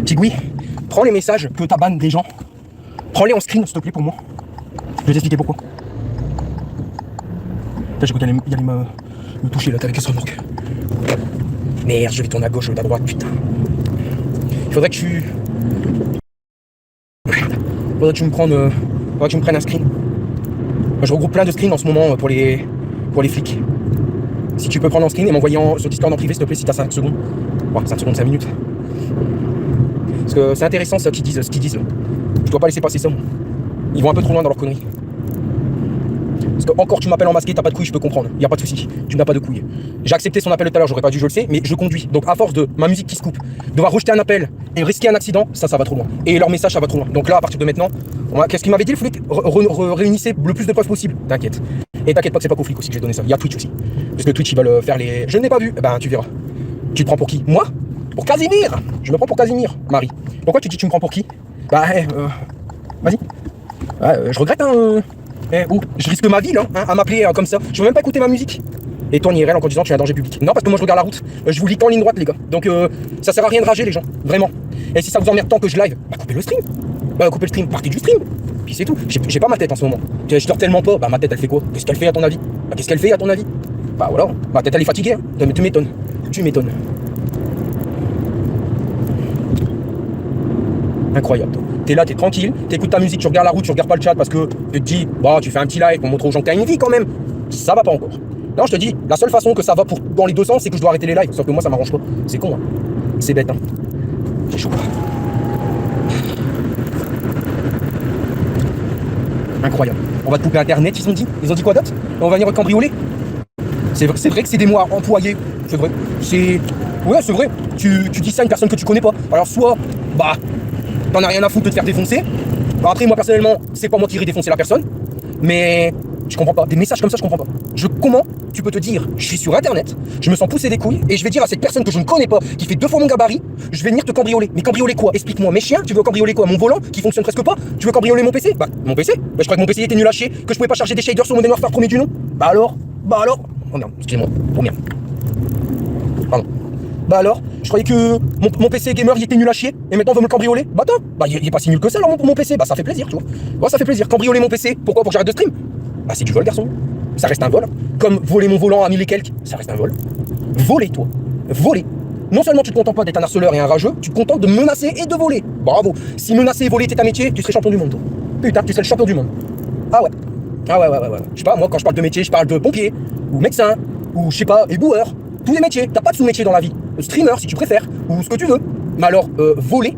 Tigui, prends les messages que t'as ban des gens. Prends-les en screen, s'il te plaît, pour moi. Je vais t'expliquer pourquoi. J'ai cru qu'il allait me toucher là, t'es avec son remorque. Merde, je vais tourner à gauche, je vais à droite, putain. Il faudrait que tu... Faudrait que tu me prennes un screen. Moi, je regroupe plein de screens en ce moment pour les flics. Si tu peux prendre un screen et m'envoyer sur Discord en privé, s'il te plaît, si t'as 5 secondes. Ouais, 5 secondes, 5 minutes. Parce que c'est intéressant ce qu'ils disent là. Je dois pas laisser passer ça, moi. Ils vont un peu trop loin dans leur connerie. Parce que encore tu m'appelles en masqué, t'as pas de couilles, je peux comprendre. Y a pas de souci. Tu n'as pas de couilles. J'ai accepté son appel tout à l'heure, j'aurais pas dû, je le sais, mais je conduis. Donc à force de ma musique qui se coupe, devoir rejeter un appel et risquer un accident, ça va trop loin. Et leur message, ça va trop loin. Donc là, à partir de maintenant, qu'est-ce qu'il m'avait dit le flic? Réunissez le plus de preuves possible. T'inquiète. Et t'inquiète pas que c'est pas qu'au flic aussi que j'ai donné ça. Il y a Twitch aussi. Parce que Twitch, ils veulent faire les. Je ne l'ai pas vu. Eh ben, tu verras. Tu te prends pour qui? Moi? Pour Casimir? Je me prends pour Casimir, Marie. Pourquoi tu dis tu me prends pour qui? Bah, vas-y. Je regrette, hein. Je risque ma vie, là, hein, à m'appeler comme ça. Je veux même pas écouter ma musique. Et toi, IRL, en disant tu es un danger public. Non, parce que moi, je regarde la route. Je vous lis qu'en ligne droite, les gars. Donc, ça sert à rien de rager, les gens. Vraiment. Et si ça vous emmerde tant que je live, bah, coupez le stream. Coupez le stream. Partez du stream. Puis c'est tout. J'ai pas ma tête en ce moment. Je dors tellement pas. Bah, ma tête, elle fait quoi? Qu'est-ce qu'elle fait, à ton avis? Bah, qu'est-ce qu'elle fait, à ton avis? Bah, voilà. Ma tête, elle est fatiguée. Hein. Tu m'étonnes. Tu m'étonnes. Incroyable. T'es là, t'es tranquille, t'écoutes ta musique, tu regardes la route, tu regardes pas le chat parce que tu te dis, bah, tu fais un petit live pour montrer aux gens que t'as une vie quand même. Ça va pas encore. Non, je te dis, la seule façon que ça va dans les deux sens, c'est que je dois arrêter les lives. Sauf que moi, ça m'arrange pas. C'est con, hein. C'est bête, hein. C'est chaud. Incroyable. On va te couper Internet, ils ont dit. Ils ont dit quoi d'autre? On va venir cambrioler. C'est vrai que c'est des mots à employer. C'est vrai. Ouais, c'est vrai. Tu dis ça à une personne que tu connais pas. Alors, soit, bah, t'en as rien à foutre de te faire défoncer. Bah, après, moi, personnellement, c'est pas moi qui irai défoncer la personne. Mais je comprends pas. Des messages comme ça, je comprends pas. Comment tu peux te dire, je suis sur Internet, je me sens pousser des couilles, et je vais dire à cette personne que je ne connais pas, qui fait 2 fois mon gabarit, je vais venir te cambrioler. Mais cambrioler quoi? Explique-moi. Mes chiens? Tu veux cambrioler quoi? Mon volant, qui fonctionne presque pas? Tu veux cambrioler mon PC? Bah, mon PC? Bah, je crois que mon PC était nul à chier, que je pouvais pas charger des shaders sur mon Modern Warfare premier du nom. Bah alors? Oh merde, excusez-moi. Oh merde. Pardon. Bah alors, je croyais que mon PC gamer il était nul à chier et maintenant on veut me le cambrioler. Bah attends, bah il est pas si nul que ça alors pour mon PC. Bah ça fait plaisir, tu vois. Ouais, ça fait plaisir. Cambrioler mon PC. Pourquoi? Pour que j'arrête de stream? Bah c'est du vol, garçon. Ça reste un vol. Comme voler mon volant à 1000 et quelques, ça reste un vol. Voler, toi. Voler. Non seulement tu te contentes pas d'être un harceleur et un rageux, tu te contentes de menacer et de voler. Bravo. Si menacer et voler était un métier, tu serais champion du monde, toi. Putain, tu serais le champion du monde. Ah ouais. Je sais pas, moi quand je parle de métier, je parle de pompier, ou médecin, ou je sais pas, éboueur. Tous les métiers, t'as pas de sous-métier dans la vie. Streamer si tu préfères, ou ce que tu veux. Mais alors, voler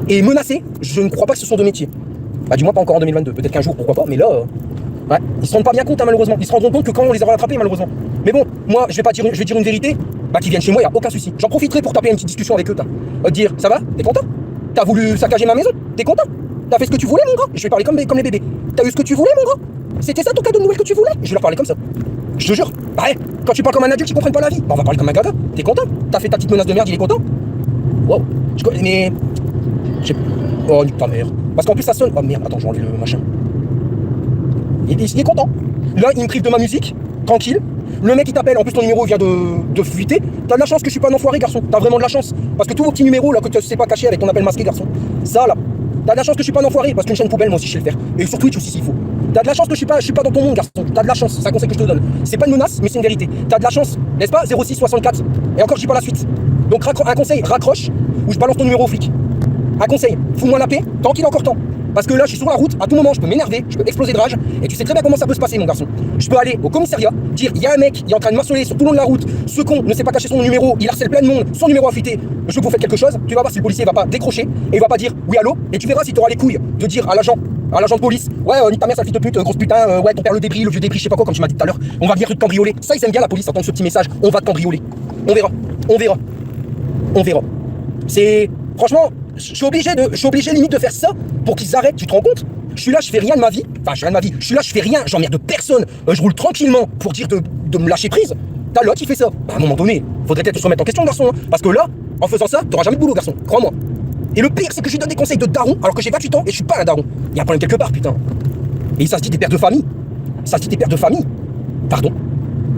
et menacer, je ne crois pas que ce sont 2 métiers. Bah du moins pas encore en 2022, peut-être qu'un jour, pourquoi pas, mais là, ouais, ils se rendent pas bien compte hein, malheureusement. Ils se rendront compte que quand on les aura rattrapés malheureusement. Mais bon, moi je vais dire une vérité, bah qu'ils viennent chez moi, y a aucun souci. J'en profiterai pour taper une petite discussion avec eux, dire, ça va? T'es content? T'as voulu saccager ma maison? T'es content? T'as fait ce que tu voulais mon gars? Je vais parler comme les bébés. T'as eu ce que tu voulais mon gars? C'était ça ton cadeau de Noël que tu voulais? Je vais leur parler comme ça. Je te jure. Bah ouais, quand tu parles comme un adulte, ils comprennent pas la vie. Bah on va parler comme un gaga. T'es content? T'as fait ta petite menace de merde, il est content? Wow. Mais... Oh, nique ta mère. Parce qu'en plus ça sonne... Oh merde, attends, je vais enlever le machin. Il est content. Là, il me prive de ma musique. Tranquille. Le mec, il t'appelle. En plus, ton numéro vient de fuiter. T'as de la chance que je suis pas un enfoiré, garçon. T'as vraiment de la chance. Parce que tous vos petits numéros, là, que tu sais pas cacher avec ton appel masqué, garçon. Ça, là. T'as de la chance que je suis pas un enfoiré. Parce qu'une chaîne poubelle, moi aussi, je sais le faire. Et sur Twitch aussi, s'il faut. T'as de la chance que je suis pas dans ton monde, garçon. T'as de la chance. C'est un conseil que je te donne. C'est pas une menace, mais c'est une vérité. T'as de la chance, n'est-ce pas? 06 64. Et encore, je dis pas la suite. Donc, un conseil, raccroche, ou je balance ton numéro au flic. Un conseil, fous-moi la paix, tant qu'il est encore temps. Parce que là, je suis sur la route, à tout moment, je peux m'énerver, je peux exploser de rage, et tu sais très bien comment ça peut se passer, mon garçon. Je peux aller au commissariat, dire, il y a un mec, il est en train de m'harceler sur tout le long de la route, ce con ne sait pas cacher son numéro, il harcèle plein de monde, son numéro a fuité, je veux que vous faites quelque chose, tu vas voir si le policier va pas décrocher, et il va pas dire, oui, allô, et tu verras si tu auras les couilles de dire à l'agent de police, ouais, nique ta mère, sale fille de pute, grosse putain, ouais, ton père le débris, le vieux débris, je sais pas quoi, comme tu m'as dit tout à l'heure, on va venir te cambrioler. Ça, ils aiment bien la police, entendre ce petit message, on va te cambrioler. On verra. C'est, franchement, je suis obligé limite de faire ça pour qu'ils arrêtent, tu te rends compte? Je suis là, je fais rien de ma vie. Enfin, je fais rien de ma vie. Je suis là, je fais rien, j'emmerde personne. Je roule tranquillement pour dire de me lâcher prise. T'as l'autre qui fait ça. Bah, à un moment donné, faudrait peut-être se remettre en question, garçon. Hein. Parce que là, en faisant ça, t'auras jamais de boulot, garçon. Crois-moi. Et le pire, c'est que je lui donne des conseils de daron alors que j'ai 28 ans et je suis pas un daron. Il y a un problème quelque part, putain. Et ça se dit des pères de famille. Pardon.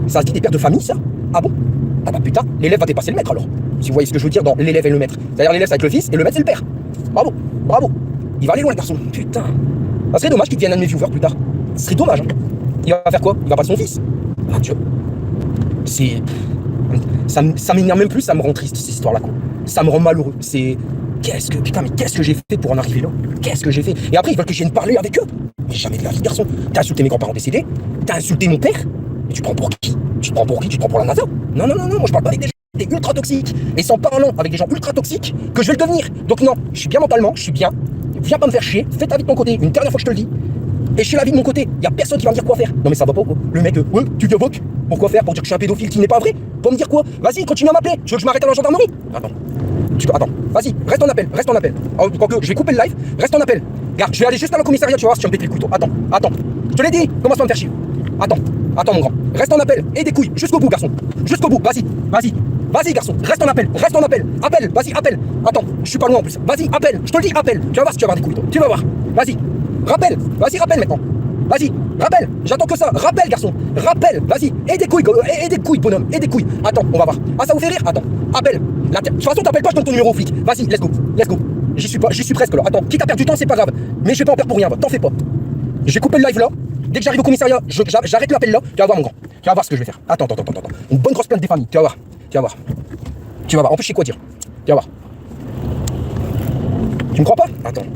Ça se dit des pères de famille, ça? Ah bon? Ah bah putain, l'élève va dépasser le maître alors. Si vous voyez ce que je veux dire dans l'élève et le maître. C'est-à-dire l'élève c'est avec le fils et le maître c'est le père. Bravo, bravo. Il va aller loin le garçon. Putain. Ça serait dommage qu'il devienne un de mes viewers plus tard. Ce serait dommage. Hein. Il va faire quoi? Il va pas son fils. Ah Dieu. C'est. Ça m'énerve même plus, ça me rend triste cette histoire-là quoi. Ça me rend malheureux. C'est. Putain, mais qu'est-ce que j'ai fait pour en arriver là? Qu'est-ce que j'ai fait? Et après, ils veulent que je vienne parler avec eux. Mais jamais de la vie, garçon. T'as insulté mes grands-parents décédés, t'as insulté mon père, et tu te prends pour qui? Tu te prends pour qui? Tu te prends pour la NASA? Non, non, non, non, moi je parle pas avec des gens ultra toxiques. Et c'est en parlant avec des gens ultra toxiques que je vais le devenir. Donc non, je suis bien mentalement, je suis bien. Viens pas me faire chier, fais ta vie de ton côté. Une dernière fois que je te le dis. Et je fais la vie de mon côté. Y a personne qui va me dire quoi faire. Non mais ça va pas quoi. Le mec, ouais, tu viens boc. Pourquoi faire? Pour dire que je suis un pédophile qui n'est pas vrai? Pour me dire quoi? Vas-y, continue à m'appeler. Tu veux que je m'arrête à la gendarmerie? Attends. Attends, vas-y, reste en appel, reste en appel. Oh, je vais couper le live, reste en appel. Regarde, je vais aller juste à la commissariat, tu vas voir si tu vas me péter le couteau. Attends. Je te l'ai dit, commence pas à me faire chier. Attends mon grand. Reste en appel. Et des couilles, jusqu'au bout, garçon. Jusqu'au bout, vas-y, garçon. Reste en appel. Appelle, vas-y, appelle. Attends, je suis pas loin en plus. Vas-y, appelle. Je te le dis, appelle. Tu vas voir si tu vas avoir des couilles, toi. Tu vas voir. Vas-y. Rappelle. Vas-y, rappelle maintenant. Vas-y, rappelle. J'attends que ça. Rappelle, garçon. Rappelle. Vas-y. Et des couilles, bonhomme. Et des couilles. Attends, on va voir. Ah, ça vous fait rire? Attends. Appelle. De toute façon, t'appelles pas, je donne ton numéro au flic. Vas-y, let's go. J'y suis presque là. Attends, quitte à perdre du temps, c'est pas grave. Mais je vais pas en perdre pour rien, t'en fais pas. Je vais couper le live là. Dès que j'arrive au commissariat, j'arrête l'appel là. Tu vas voir, mon grand. Tu vas voir ce que je vais faire. Attends. Une bonne grosse plainte des familles. Tu vas voir. En plus, je sais quoi dire. Tu vas voir. Tu me crois pas? Attends.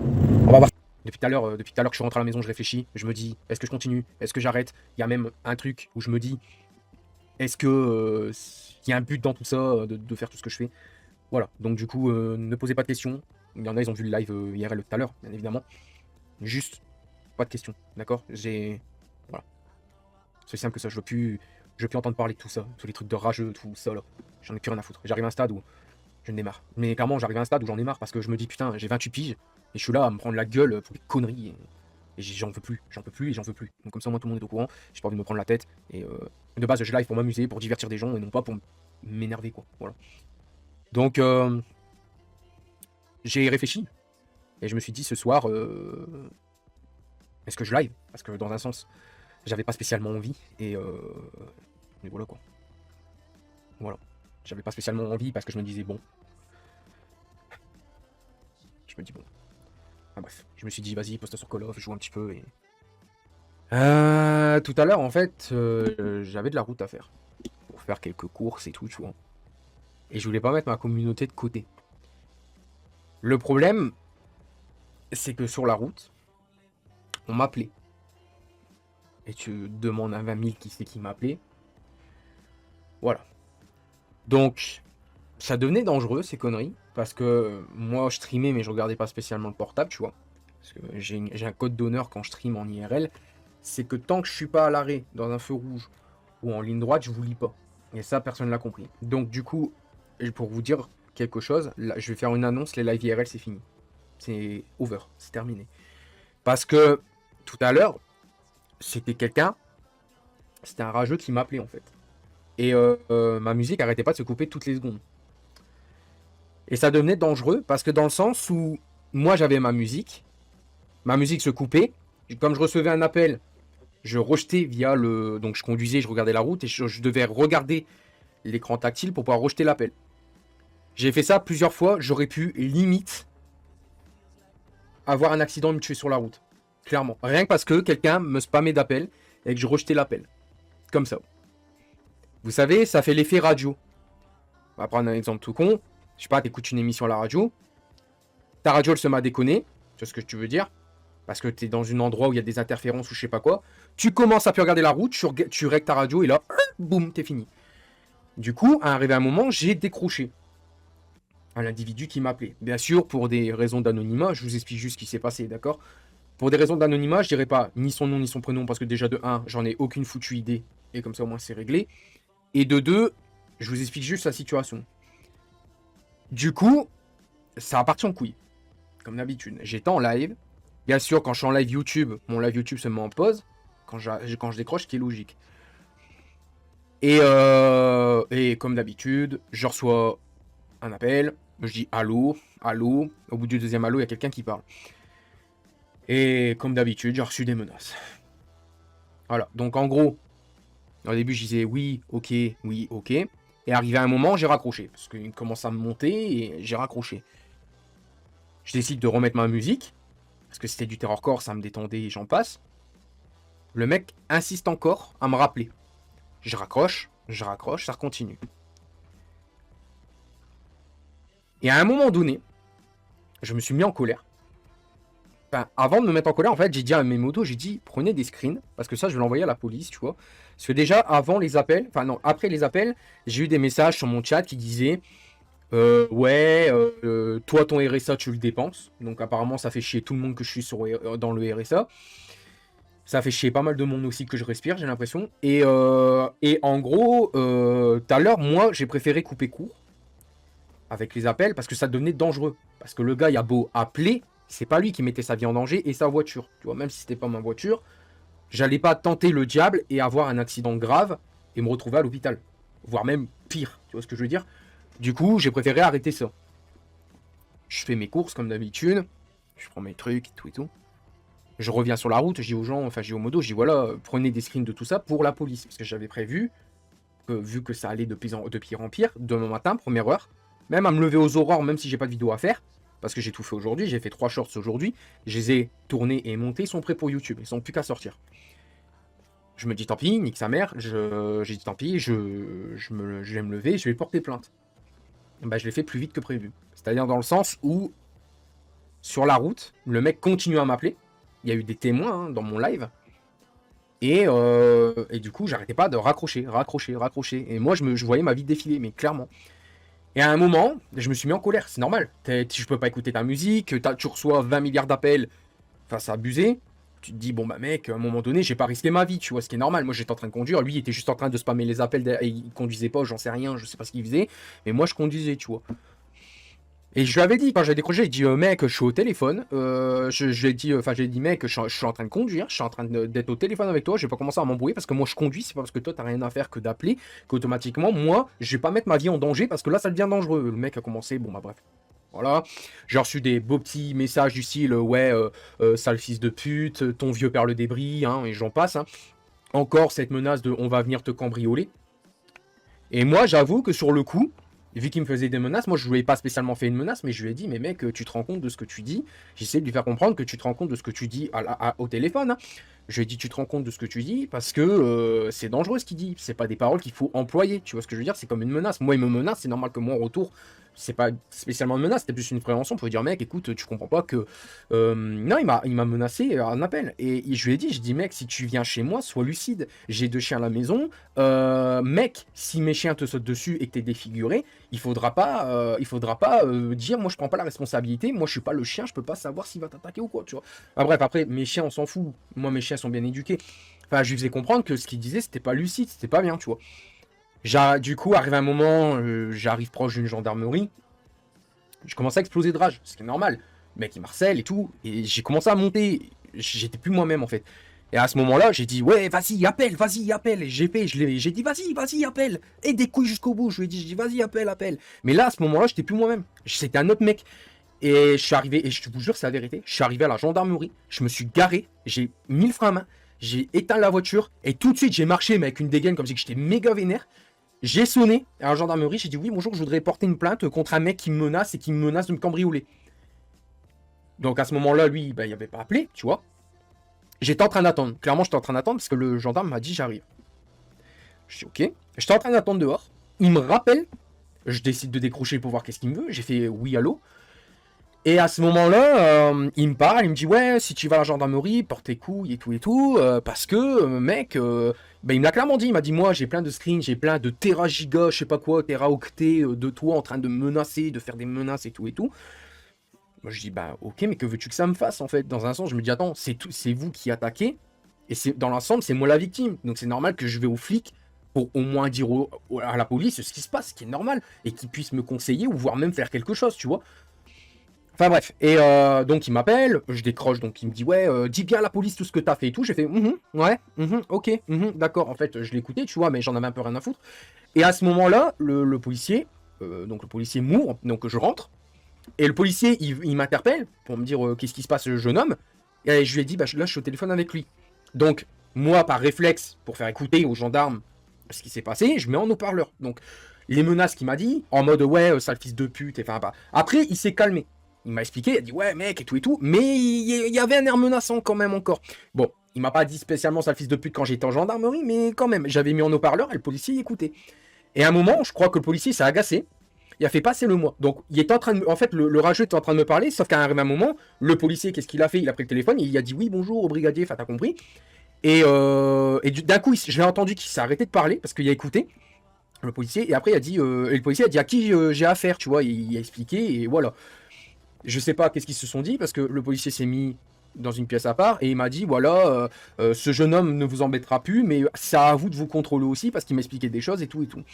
On va voir. Depuis tout à l'heure que je suis rentré à la maison, je réfléchis. Je me dis, est-ce que je continue? Est-ce que j'arrête? Il y a même un truc où je me dis, est-ce que il y a un but dans tout ça, de faire tout ce que je fais? Voilà. Donc du coup, ne posez pas de questions. Il y en a, ils ont vu le live IRL tout à l'heure, bien évidemment. Juste, pas de questions, d'accord? Voilà. C'est simple que ça. Je veux plus entendre parler de tout ça, tous les trucs de rageux, tout ça là. J'en ai plus rien à foutre. J'arrive à un stade où je n'ai marre. Mais clairement, j'arrive à un stade où j'en ai marre parce que je me dis putain, j'ai 28 piges et je suis là à me prendre la gueule pour des conneries. Et j'en veux plus. Donc comme ça, moi, tout le monde est au courant. J'ai pas envie de me prendre la tête. Et de base, je live pour m'amuser, pour divertir des gens et non pas pour m'énerver quoi. Voilà. Donc j'ai réfléchi et je me suis dit ce soir, est-ce que je live? Parce que dans un sens, j'avais pas spécialement envie et voilà quoi. Voilà. J'avais pas spécialement envie parce que je me disais bon. Ah bref, je me suis dit vas-y, poste sur Call of, joue un petit peu et. Tout à l'heure en fait, j'avais de la route à faire pour faire quelques courses et tout, tu vois. Et je voulais pas mettre ma communauté de côté. Le problème, c'est que sur la route, on m'appelait. Et tu demandes à 20 000 qui c'est qui m'appelait. Voilà. Donc, ça devenait dangereux ces conneries. Parce que moi, je streamais, mais je regardais pas spécialement le portable, tu vois. Parce que j'ai un code d'honneur quand je stream en IRL. C'est que tant que je suis pas à l'arrêt, dans un feu rouge ou en ligne droite, je vous lis pas. Et ça, personne ne l'a compris. Donc, du coup, pour vous dire quelque chose, là, je vais faire une annonce, les live IRL, c'est fini. C'est over, c'est terminé. Parce que, tout à l'heure, c'était un rageux qui m'appelait en fait. Et ma musique arrêtait pas de se couper toutes les secondes. Et ça devenait dangereux parce que dans le sens où moi j'avais ma musique se coupait, comme je recevais un appel, je rejetais via le... Donc je conduisais, je regardais la route et je devais regarder l'écran tactile pour pouvoir rejeter l'appel. J'ai fait ça plusieurs fois, j'aurais pu limite avoir un accident et me tuer sur la route. Clairement. Rien que parce que quelqu'un me spammait d'appels et que je rejetais l'appel. Comme ça. Vous savez, ça fait l'effet radio. On va prendre un exemple tout con. Je sais pas, t'écoutes une émission à la radio. Ta radio, elle se met à déconner. Tu vois ce que tu veux dire? Parce que t'es dans un endroit où il y a des interférences ou je sais pas quoi. Tu commences à plus regarder la route, tu règles ta radio et là, boum, t'es fini. Du coup, à arrivé un moment, j'ai décroché à l'individu qui m'appelait. Bien sûr, pour des raisons d'anonymat, je vous explique juste ce qui s'est passé, d'accord? Pour des raisons d'anonymat, je dirais pas ni son nom ni son prénom parce que déjà de 1, j'en ai aucune foutue idée et comme ça au moins c'est réglé. Et de 2, je vous explique juste la situation. Du coup, ça a parti en couille. Comme d'habitude. J'étais en live. Bien sûr, quand je suis en live YouTube, mon live YouTube se met en pause. Quand je décroche, ce qui est logique. Et comme d'habitude, je reçois un appel. Je dis allô, allô. Au bout du deuxième allô, il y a quelqu'un qui parle. Et comme d'habitude, j'ai reçu des menaces. Voilà. Donc en gros, au début, je disais oui, ok, oui, ok. Et arrivé à un moment, j'ai raccroché. Parce qu'il commence à me monter et j'ai raccroché. Je décide de remettre ma musique. Parce que c'était du terrorcore, ça me détendait et j'en passe. Le mec insiste encore à me rappeler. Je raccroche, ça continue. Et à un moment donné, je me suis mis en colère. Enfin, avant de me mettre en colère, en fait, j'ai dit à mes motos, j'ai dit, prenez des screens, parce que ça, je vais l'envoyer à la police, tu vois. Parce que déjà, avant les appels, enfin non, après les appels, j'ai eu des messages sur mon chat qui disaient, ouais, toi, ton RSA, tu le dépenses. Donc apparemment, ça fait chier tout le monde que je suis dans le RSA. Ça fait chier pas mal de monde aussi que je respire, j'ai l'impression. Et en gros, tout à l'heure, moi, j'ai préféré couper court avec les appels parce que ça devenait dangereux. Parce que le gars, il a beau appeler, c'est pas lui qui mettait sa vie en danger et sa voiture. Tu vois, même si c'était pas ma voiture, j'allais pas tenter le diable et avoir un accident grave et me retrouver à l'hôpital. Voire même pire, tu vois ce que je veux dire? Du coup, j'ai préféré arrêter ça. Je fais mes courses comme d'habitude, je prends mes trucs et tout et tout. Je reviens sur la route, je dis aux gens, enfin je dis aux modos, je dis voilà, prenez des screens de tout ça pour la police. Parce que j'avais prévu, vu que ça allait de pire en pire, demain matin, première heure, même à me lever aux aurores, même si j'ai pas de vidéo à faire, parce que j'ai tout fait aujourd'hui, j'ai fait 3 shorts aujourd'hui, je les ai tournés et montés, ils sont prêts pour YouTube, ils sont plus qu'à sortir. Je me dis tant pis, nique sa mère, j'ai dit tant pis, je vais me lever, je vais porter plainte. Bah je l'ai fait plus vite que prévu. C'est-à-dire dans le sens où, sur la route, le mec continue à m'appeler. Il y a eu des témoins dans mon live. Et du coup, j'arrêtais pas de raccrocher. Et moi, je voyais ma vie défiler, mais clairement. Et à un moment, je me suis mis en colère. C'est normal. Je peux pas écouter ta musique. Tu reçois 20 milliards d'appels. Enfin, c'est abusé. Tu te dis, bon, bah mec, à un moment donné, j'ai pas risqué ma vie, tu vois, ce qui est normal. Moi, j'étais en train de conduire. Lui, il était juste en train de spammer les appels. Et il conduisait pas, j'en sais rien, je sais pas ce qu'il faisait. Mais moi, je conduisais, tu vois. Et je lui avais dit, quand j'ai décroché, j'ai dit, mec, je suis au téléphone. J'ai dit, mec, je suis en train de conduire, je suis en train d'être au téléphone avec toi, je vais pas commencer à m'embrouiller parce que moi je conduis, c'est pas parce que toi t'as rien à faire que d'appeler, qu'automatiquement, moi, je vais pas mettre ma vie en danger parce que là ça devient dangereux. Le mec a commencé, bon bah bref. Voilà. J'ai reçu des beaux petits messages du style, ouais, sale fils de pute, ton vieux perd le débris, hein, et j'en passe. Hein. Encore cette menace de on va venir te cambrioler. Et moi, j'avoue que sur le coup, vu qu'il me faisait des menaces, moi je lui ai pas spécialement fait une menace, mais je lui ai dit, mais mec, tu te rends compte de ce que tu dis. J'essaie de lui faire comprendre que tu te rends compte de ce que tu dis au téléphone. Hein. Je lui ai dit, tu te rends compte de ce que tu dis, parce que c'est dangereux ce qu'il dit. C'est pas des paroles qu'il faut employer. Tu vois ce que je veux dire? C'est comme une menace. Moi, il me menace, c'est normal que moi en retour, c'est pas spécialement une menace, c'était plus une prévention pour lui dire, mec, écoute, tu comprends pas que. Non, il m'a menacé un appel. Et je lui ai dit, je dis, mec, si tu viens chez moi, sois lucide. J'ai 2 chiens à la maison. Mec, si mes chiens te sautent dessus et que t'es défiguré, il faudra pas dire, moi je prends pas la responsabilité, moi je suis pas le chien, je peux pas savoir s'il va t'attaquer ou quoi, tu vois. Ah, bref, après, mes chiens, on s'en fout. Moi, mes chiens sont bien éduqués. Enfin, je lui faisais comprendre que ce qu'il disait, c'était pas lucide, c'était pas bien, tu vois. Du coup, arrive un moment, j'arrive proche d'une gendarmerie, je commence à exploser de rage, ce qui est normal. Le mec, il marcelle et tout, et j'ai commencé à monter, j'étais plus moi-même, en fait. Et à ce moment-là, j'ai dit, ouais, vas-y, appelle. Et j'ai dit, vas-y, appelle. Et des couilles jusqu'au bout. Je lui ai dit, vas-y, appelle. Mais là, à ce moment-là, j'étais plus moi-même. C'était un autre mec. Et je suis arrivé, et je vous jure, c'est la vérité. Je suis arrivé à la gendarmerie, je me suis garé, j'ai mis le frein à main, j'ai éteint la voiture, et tout de suite, j'ai marché, mais avec une dégaine, comme si j'étais méga vénère. J'ai sonné à la gendarmerie, j'ai dit, oui, bonjour, je voudrais porter une plainte contre un mec qui me menace et qui me menace de me cambrioler. Donc à ce moment-là, lui, bah, il avait pas appelé, tu vois. J'étais en train d'attendre. Clairement, j'étais en train d'attendre parce que le gendarme m'a dit j'arrive. Je dis ok. J'étais en train d'attendre dehors. Il me rappelle. Je décide de décrocher pour voir qu'est-ce qu'il me veut. J'ai fait oui, allô. Et à ce moment-là, il me parle. Il me dit ouais, si tu vas à la gendarmerie, porte tes couilles et tout. Parce que, mec, bah, il me l'a clairement dit. Il m'a dit moi, j'ai plein de screens, j'ai plein de teragigas, je sais pas quoi, teraoctets de toi en train de me menacer, de faire des menaces et tout et tout. Moi je dis bah ok, mais que veux-tu que ça me fasse en fait? Dans un sens je me dis attends, c'est vous qui attaquez et c'est dans l'ensemble c'est moi la victime, donc c'est normal que je vais aux flics pour au moins dire à la police ce qui se passe, ce qui est normal, et qu'ils puissent me conseiller ou voire même faire quelque chose, tu vois. Enfin bref, et donc il m'appelle, je décroche, donc il me dit ouais, dis bien à la police tout ce que t'as fait et tout. J'ai fait ouais, ok, d'accord. En fait je l'écoutais, tu vois, mais j'en avais un peu rien à foutre. Et à ce moment-là, le policier, donc le policier m'ouvre, donc je rentre. Et le policier, il m'interpelle pour me dire qu'est-ce qui se passe, jeune homme. Et je lui ai dit, bah, là, je suis au téléphone avec lui. Donc, moi, par réflexe, pour faire écouter aux gendarmes ce qui s'est passé, je mets en haut-parleur. Donc, les menaces qu'il m'a dit, en mode ouais, sale fils de pute, enfin, bah. Après, il s'est calmé. Il m'a expliqué, il a dit ouais, mec, et tout, mais il y avait un air menaçant quand même encore. Bon, il m'a pas dit spécialement sale fils de pute quand j'étais en gendarmerie, mais quand même, j'avais mis en haut-parleur et le policier écoutait. Et à un moment, je crois que le policier s'est agacé. Il a fait passer le moi. Donc, il était en train de... En fait, le rageux était en train de me parler, sauf qu'à un moment, le policier, qu'est-ce qu'il a fait? Il a pris le téléphone, et il a dit oui, bonjour au brigadier, enfin, t'as compris. Et d'un coup, je l'ai entendu qu'il s'est arrêté de parler, parce qu'il a écouté, le policier, et après, il a dit... et le policier a dit à qui j'ai affaire, tu vois, il a expliqué, et voilà. Je sais pas qu'est-ce qu'ils se sont dit, parce que le policier s'est mis dans une pièce à part, et il m'a dit, voilà, ce jeune homme ne vous embêtera plus, mais c'est à vous de vous contrôler aussi, parce qu'il m'expliquait des choses, et tout, et tout.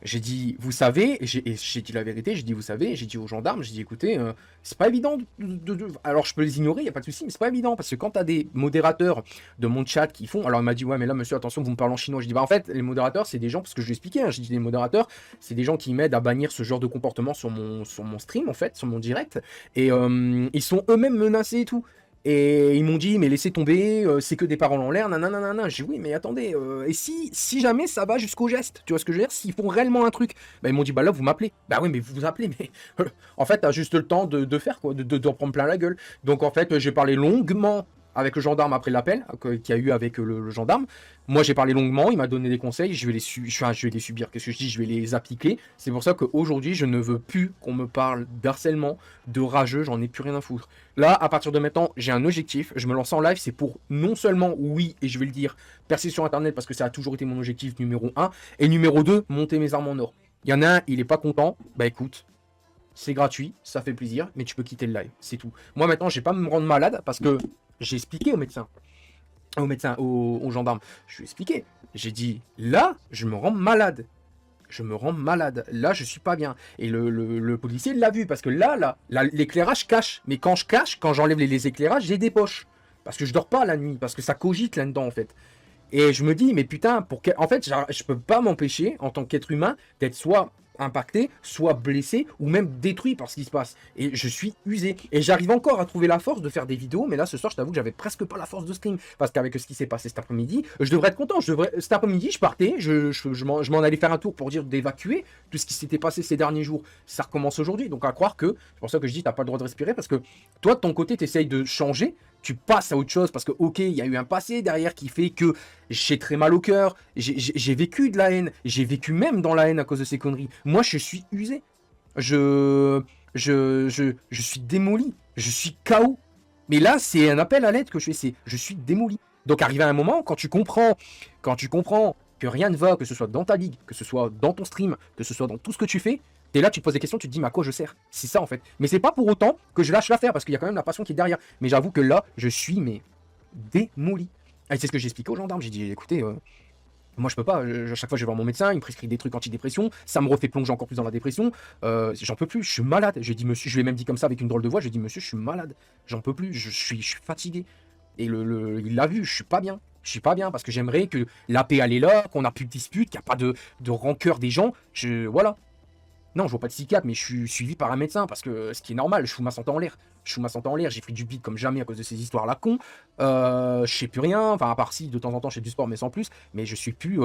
J'ai dit, vous savez, et j'ai dit la vérité, j'ai dit, vous savez, j'ai dit aux gendarmes, j'ai dit, écoutez, c'est pas évident alors je peux les ignorer, y a pas de souci, mais c'est pas évident, parce que quand t'as des modérateurs de mon chat qui font, alors il m'a dit, ouais, mais là, monsieur, attention, vous me parlez en chinois. Je dis, bah en fait, les modérateurs, c'est des gens, parce que je lui ai expliqué, hein, j'ai dit, les modérateurs, c'est des gens qui m'aident à bannir ce genre de comportement sur mon stream, en fait, sur mon direct, et ils sont eux-mêmes menacés et tout. Et ils m'ont dit, mais laissez tomber, c'est que des paroles en l'air, nanana. J'ai dit, oui, mais attendez, et si jamais ça va jusqu'au geste, tu vois ce que je veux dire? S'ils font réellement un truc, bah ils m'ont dit, bah là, vous m'appelez. Bah oui, mais vous vous appelez, mais en fait, t'as juste le temps de faire, quoi, d'en prendre plein la gueule. Donc en fait, j'ai parlé longuement avec le gendarme après l'appel qu'il y a eu avec le gendarme. Moi, j'ai parlé longuement, il m'a donné des conseils, je vais les subir, qu'est-ce que je dis? Je vais les appliquer. C'est pour ça qu'aujourd'hui, je ne veux plus qu'on me parle d'harcèlement, de rageux, j'en ai plus rien à foutre. Là, à partir de maintenant, j'ai un objectif, je me lance en live, c'est pour non seulement, oui, et je vais le dire, percer sur Internet parce que ça a toujours été mon objectif numéro 1, et numéro 2, monter mes armes en or. Il y en a un, il est pas content, bah écoute, c'est gratuit, ça fait plaisir, mais tu peux quitter le live, c'est tout. Moi maintenant, je vais pas me rendre malade parce que j'ai expliqué au médecin, au gendarme, je lui ai expliqué. J'ai dit, là, je me rends malade. Je me rends malade. Là, je suis pas bien. Et le policier l'a vu parce que là, l'éclairage cache. Mais quand je cache, quand j'enlève les éclairages, j'ai des poches. Parce que je dors pas la nuit, parce que ça cogite là-dedans en fait. Et je me dis, mais putain, en fait, je peux pas m'empêcher, en tant qu'être humain, d'être soit impacté, soit blessé, ou même détruit par ce qui se passe. Et je suis usé. Et j'arrive encore à trouver la force de faire des vidéos, mais là, ce soir, je t'avoue que j'avais presque pas la force de stream. Parce qu'avec ce qui s'est passé cet après-midi, je devrais être content. Cet après-midi, je partais, je m'en allais faire un tour pour dire d'évacuer tout ce qui s'était passé ces derniers jours. Ça recommence aujourd'hui. Donc à croire que, c'est pour ça que je dis, t'as pas le droit de respirer, parce que toi, de ton côté, t'essayes de changer, tu passes à autre chose parce que, ok, il y a eu un passé derrière qui fait que j'ai très mal au cœur, j'ai vécu de la haine, j'ai vécu même dans la haine à cause de ces conneries. Moi, je suis usé. Je suis démoli. Je suis KO. Mais là, c'est un appel à l'aide que je fais. Je suis démoli. Donc, arrivé à un moment, quand tu comprends que rien ne va, que ce soit dans ta ligue, que ce soit dans ton stream, que ce soit dans tout ce que tu fais, t'es là, tu te poses des questions, tu te dis, mais à quoi je sers? C'est ça, en fait. Mais c'est pas pour autant que je lâche l'affaire, parce qu'il y a quand même la passion qui est derrière. Mais j'avoue que là, je suis, mais démoli. Et c'est ce que j'ai expliqué aux gendarmes. J'ai dit, écoutez, moi je peux pas, à chaque fois je vais voir mon médecin, il me prescrit des trucs antidépression, ça me refait plonger encore plus dans la dépression, j'en peux plus, je suis malade. J'ai dit, monsieur, je l'ai même dit comme ça avec une drôle de voix, j'ai dit, monsieur, je suis malade, j'en peux plus, je suis fatigué. Et il l'a vu, je suis pas bien. Je suis pas bien parce que j'aimerais que la paix elle est là, qu'on n'a plus de dispute, qu'il n'y a pas de rancœur des gens. Voilà. Non, je vois pas de psychiatre, mais je suis suivi par un médecin parce que ce qui est normal, je fous ma santé en l'air. Je fous ma santé en l'air, j'ai pris du bide comme jamais à cause de ces histoires-là con. Je sais plus rien, enfin à part si de temps en temps je fais du sport, mais sans plus. Mais je suis plus.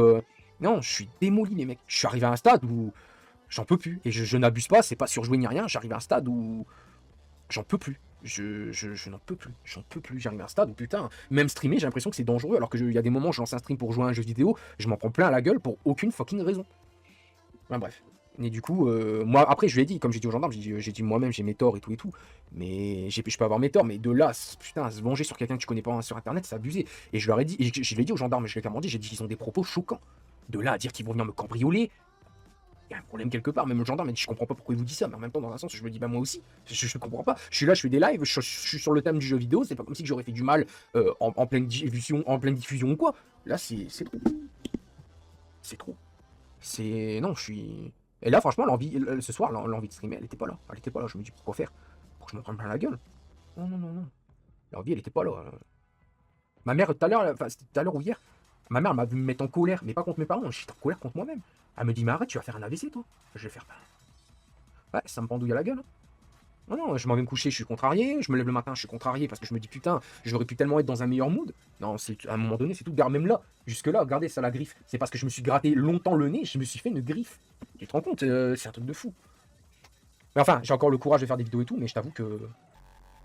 Non, je suis démoli, les mecs. Je suis arrivé à un stade où j'en peux plus. Et je n'abuse pas, c'est pas surjoué ni rien. J'arrive à un stade où j'en peux plus. Je n'en peux plus. J'en peux plus. J'arrive à un stade où putain, même streamer, j'ai l'impression que c'est dangereux. Alors qu'il y a des moments où je lance un stream pour jouer à un jeu vidéo, je m'en prends plein à la gueule pour aucune fucking raison. Enfin, bref. Et du coup, moi, après, je lui ai dit, comme j'ai dit aux gendarmes, j'ai dit moi-même, j'ai mes torts et tout. Mais je peux avoir mes torts, mais de là, putain, se venger sur quelqu'un que tu connais pas sur Internet, c'est abusé. Et je leur ai dit, et je l'ai dit aux gendarmes, je l'ai clairement dit, j'ai dit qu'ils ont des propos choquants. De là à dire qu'ils vont venir me cambrioler, il y a un problème quelque part. Même le gendarme m'a dit, je comprends pas pourquoi il vous dit ça, mais en même temps, dans un sens, je me dis, bah moi aussi, je comprends pas. Je suis là, je fais des lives, je suis sur le thème du jeu vidéo, c'est pas comme si j'aurais fait du mal en pleine diffusion ou quoi. Là, c'est trop. C'est trop. Non, je suis. Et là, franchement, ce soir, l'envie de streamer, elle était pas là. Elle était pas là. Je me dis, pourquoi faire? Pour que je m'en prenne plein la gueule. Non. L'envie, elle était pas là. Ma mère, tout à l'heure, enfin, c'était tout à l'heure ou hier, ma mère m'a vu me mettre en colère, mais pas contre mes parents, je suis en colère contre moi-même. Elle me dit, mais arrête, tu vas faire un AVC, toi. Je vais faire, ouais, ça me pendouille à la gueule. Non, je m'en vais me coucher, je suis contrarié. Je me lève le matin, je suis contrarié parce que je me dis, putain, j'aurais pu tellement être dans un meilleur mood. Non, à un moment donné, c'est tout. Même là, jusque-là, regardez, ça la griffe. C'est parce que je me suis gratté longtemps le nez, je me suis fait une griffe. Tu te rends compte, c'est un truc de fou. Mais enfin, j'ai encore le courage de faire des vidéos et tout, mais je t'avoue que...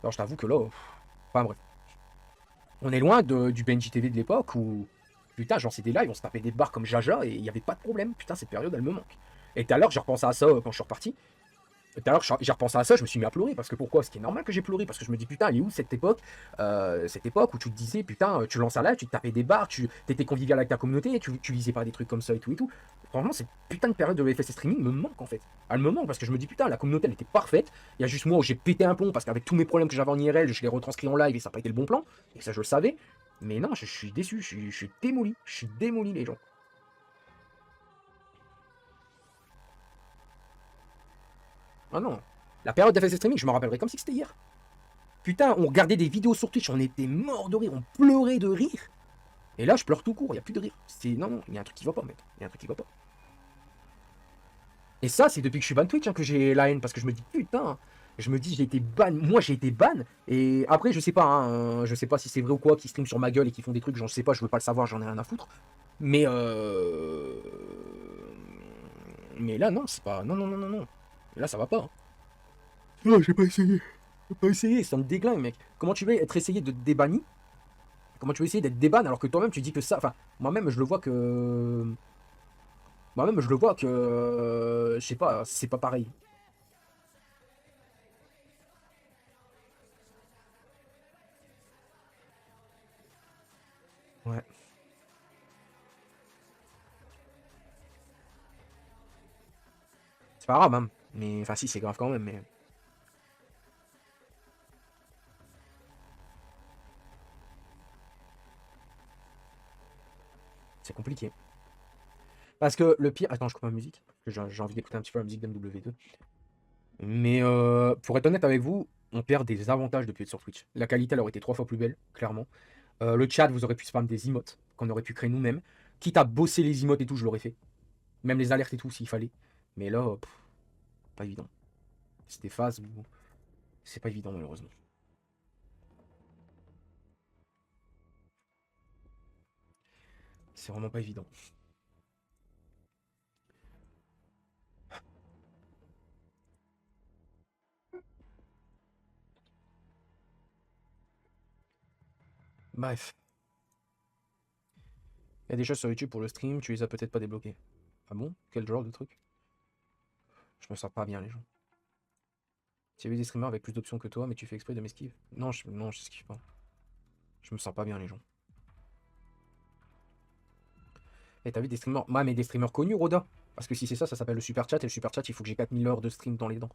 Alors, je t'avoue que là... Enfin bref. On est loin du Benji TV de l'époque où... Putain, genre c'est des lives, on se tapait des barres comme Jaja et il n'y avait pas de problème. Putain, cette période, elle me manque. Et tout à l'heure, j'ai repensé à ça quand je suis reparti. Tout à l'heure, j'ai repensé à ça, je me suis mis à pleurer. Parce que pourquoi? Ce qui est normal que j'ai pleuré. Parce que je me dis, putain, elle est où cette époque où tu te disais, putain, tu lances un live, tu te tapais des barres, tu étais convivial avec ta communauté, tu lisais pas des trucs comme ça et tout et tout. Franchement, cette putain de période de FS Streaming me manque en fait. Elle me manque parce que je me dis, putain, la communauté elle était parfaite. Il y a juste moi où j'ai pété un plomb parce qu'avec tous mes problèmes que j'avais en IRL, je les retranscris en live et ça n'a pas été le bon plan. Et ça, je le savais. Mais non, je suis déçu, je suis démoli. Je suis démoli, les gens. Ah non. La période d'FS Streaming, je me rappellerai comme si c'était hier. Putain, on regardait des vidéos sur Twitch, on était mort de rire, on pleurait de rire. Et là, je pleure tout court, il n'y a plus de rire. Non, non, il y a un truc qui va pas, mec. Il y a un truc qui va pas. Et ça, c'est depuis que je suis ban Twitch que j'ai la haine, parce que je me dis, putain, je me dis, j'ai été ban, moi j'ai été ban, et après, je sais pas, je sais pas si c'est vrai ou quoi, qu'ils streament sur ma gueule et qu'ils font des trucs, j'en sais pas, je veux pas le savoir, j'en ai rien à foutre. Mais là, non, c'est pas, non, non, non, non, non. Là, ça va pas. Non, j'ai pas essayé. J'ai pas essayé, ça me déglingue, mec. Comment tu veux être essayé de te débanni? Comment tu veux essayer d'être déban alors que toi-même tu dis que ça, enfin, moi-même je le vois que... Moi-même, je le vois que... je sais pas, c'est pas pareil. Ouais. C'est pas grave, hein. Mais... Enfin, si, c'est grave quand même, mais... C'est compliqué. Parce que le pire... Attends, je coupe ma musique. J'ai envie d'écouter un petit peu la musique d'MW2. Mais pour être honnête avec vous, on perd des avantages depuis être sur Twitch. La qualité, elle aurait été 3 fois plus belle, clairement. Le chat, vous aurez pu spam des emotes qu'on aurait pu créer nous-mêmes. Quitte à bosser les emotes et tout, je l'aurais fait. Même les alertes et tout, s'il fallait. Mais là, pas évident. C'est des phases où c'est pas évident, malheureusement. C'est vraiment pas évident. Bref. Il y a des choses sur YouTube pour le stream, tu les as peut-être pas débloquées. Ah bon? Quel genre de truc? Je me sens pas bien, les gens. Tu as vu des streamers avec plus d'options que toi, mais tu fais exprès de m'esquiver? Non, non, je esquive pas. Je me sens pas bien, les gens. Et t'as vu des streamers... Ouais, mais des streamers connus, Roda. Parce que si c'est ça, ça s'appelle le super chat. Et le super chat, il faut que j'ai 4000 heures de stream dans les dents.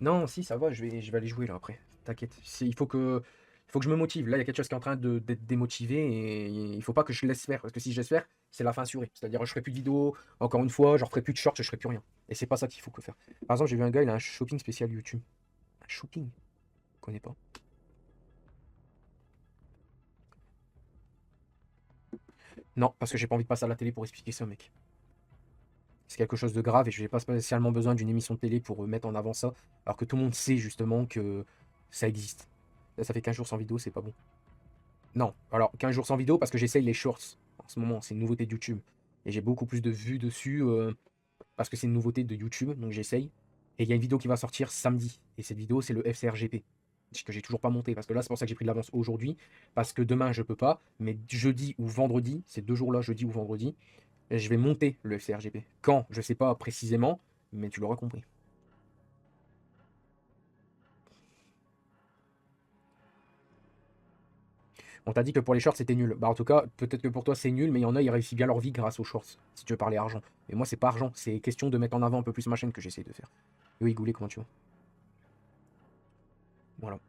Non, si, ça va, je vais aller jouer là après. T'inquiète. Il faut que je me motive. Là, il y a quelque chose qui est en train d'être démotivé et il faut pas que je laisse faire. Parce que si je laisse faire, c'est la fin assurée. C'est-à-dire, je ferai plus de vidéos, encore une fois, je referai plus de shorts, je ferai plus rien. Et c'est pas ça qu'il faut que faire. Par exemple, j'ai vu un gars, il a un shopping spécial YouTube. Un shopping? Je connais pas. Non, parce que j'ai pas envie de passer à la télé pour expliquer ça, mec. C'est quelque chose de grave et je n'ai pas spécialement besoin d'une émission de télé pour mettre en avant ça. Alors que tout le monde sait justement que ça existe. Là, ça fait 15 jours sans vidéo, c'est pas bon. Non, alors 15 jours sans vidéo parce que j'essaye les shorts en ce moment, c'est une nouveauté de YouTube. Et j'ai beaucoup plus de vues dessus parce que c'est une nouveauté de YouTube, donc j'essaye. Et il y a une vidéo qui va sortir samedi. Et cette vidéo, c'est le FCRGP. Que j'ai toujours pas monté. Parce que là, c'est pour ça que j'ai pris de l'avance aujourd'hui. Parce que demain, je peux pas. Mais jeudi ou vendredi, ces 2 jours-là, jeudi ou vendredi, je vais monter le FCRGP. Quand? Je sais pas précisément, mais tu l'auras compris. On t'a dit que pour les shorts c'était nul. Bah en tout cas, peut-être que pour toi c'est nul, mais il y en a, ils réussissent bien leur vie grâce aux shorts. Si tu veux parler argent. Et moi c'est pas argent, c'est question de mettre en avant un peu plus ma chaîne que j'essaie de faire. Oui, Goulet, comment tu vas? Voilà.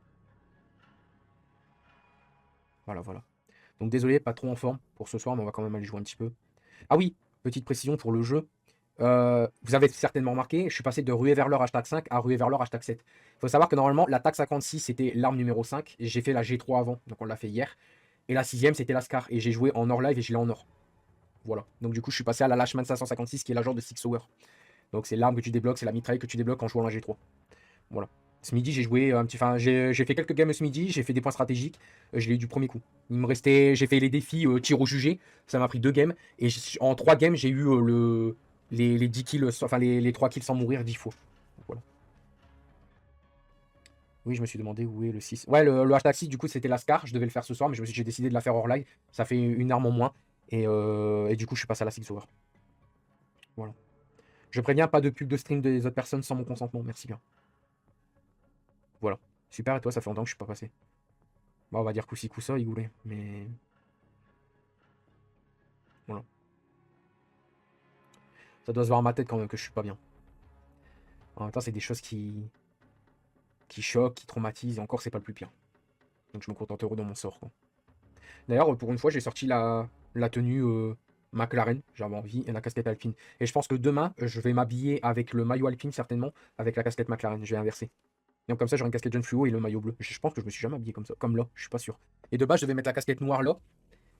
Voilà, voilà. Donc désolé, pas trop en forme pour ce soir, mais on va quand même aller jouer un petit peu. Ah oui, petite précision pour le jeu. Vous avez certainement remarqué, je suis passé de ruée vers l'heure hashtag 5 à ruée vers l'heure hashtag 7. Il faut savoir que normalement, la TAC 56 c'était l'arme numéro 5. Et j'ai fait la G3 avant, donc on l'a fait hier. Et la 6ème c'était la Scar. Et j'ai joué en or live et je l'ai en or. Voilà. Donc du coup, je suis passé à la Lashman 556 qui est la genre de 6 Hour. Donc c'est l'arme que tu débloques, c'est la mitraille que tu débloques en jouant la G3. Voilà. Ce midi, j'ai joué un petit. Enfin, j'ai fait quelques games ce midi, j'ai fait des points stratégiques. Je l'ai eu du premier coup. Il me restait. J'ai fait les défis tir au jugé. Ça m'a pris 2 games. Et en 3 games, j'ai eu les 10 kills, enfin les 3 kills sans mourir 10 fois. Donc, voilà. Oui, je me suis demandé où est le 6. Ouais, le hashtag 6, du coup, c'était la Scar. Je devais le faire ce soir, mais j'ai décidé de la faire hors live. Ça fait une arme en moins. Et du coup, je suis passé à la Six Hour. Voilà. Je préviens, pas de pub de stream des autres personnes sans mon consentement. Merci bien. Voilà. Super, et toi, ça fait longtemps que je suis pas passé. Bah, on va dire coup-ci, coup-ça, Igoulé. Mais. Voilà. Ça doit se voir à ma tête quand même que je suis pas bien. En même temps, c'est des choses qui choquent, qui traumatisent. Et encore, c'est pas le plus pire. Donc, je me contente heureux dans mon sort, quoi. D'ailleurs, pour une fois, j'ai sorti la tenue McLaren. J'avais envie et la casquette Alpine. Et je pense que demain, je vais m'habiller avec le maillot Alpine, certainement, avec la casquette McLaren. Je vais inverser. Donc comme ça, j'aurai une casquette jaune fluo et le maillot bleu. Je pense que je me suis jamais habillé comme ça. Comme là, je suis pas sûr. Et de base, je devais mettre la casquette noire là.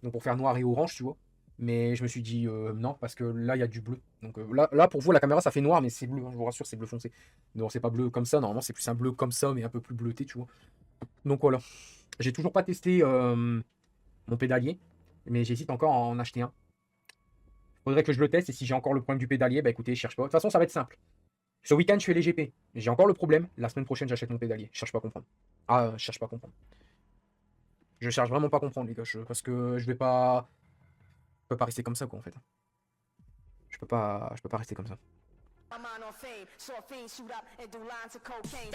Donc pour faire noir et orange, tu vois. Mais je me suis dit non, parce que là, il y a du bleu. Donc là, pour vous, la caméra, ça fait noir, mais c'est bleu. Hein, je vous rassure, c'est bleu foncé. Non, c'est pas bleu comme ça. Normalement, c'est plus un bleu comme ça, mais un peu plus bleuté, tu vois. Donc voilà. J'ai toujours pas testé mon pédalier. Mais j'hésite encore à en acheter un. Faudrait que je le teste. Et si j'ai encore le problème du pédalier, bah écoutez, je cherche pas. De toute façon, ça va être simple. Ce week-end, je fais les GP. J'ai encore le problème. La semaine prochaine, j'achète mon pédalier. Je cherche pas à comprendre. Ah, je cherche pas à comprendre. Je cherche vraiment pas à comprendre, les gars. Parce que je vais pas. Je peux pas rester comme ça, quoi, en fait. Je peux pas rester comme ça. I'm on fame, so a fiend shoot up and do lines of cocaine.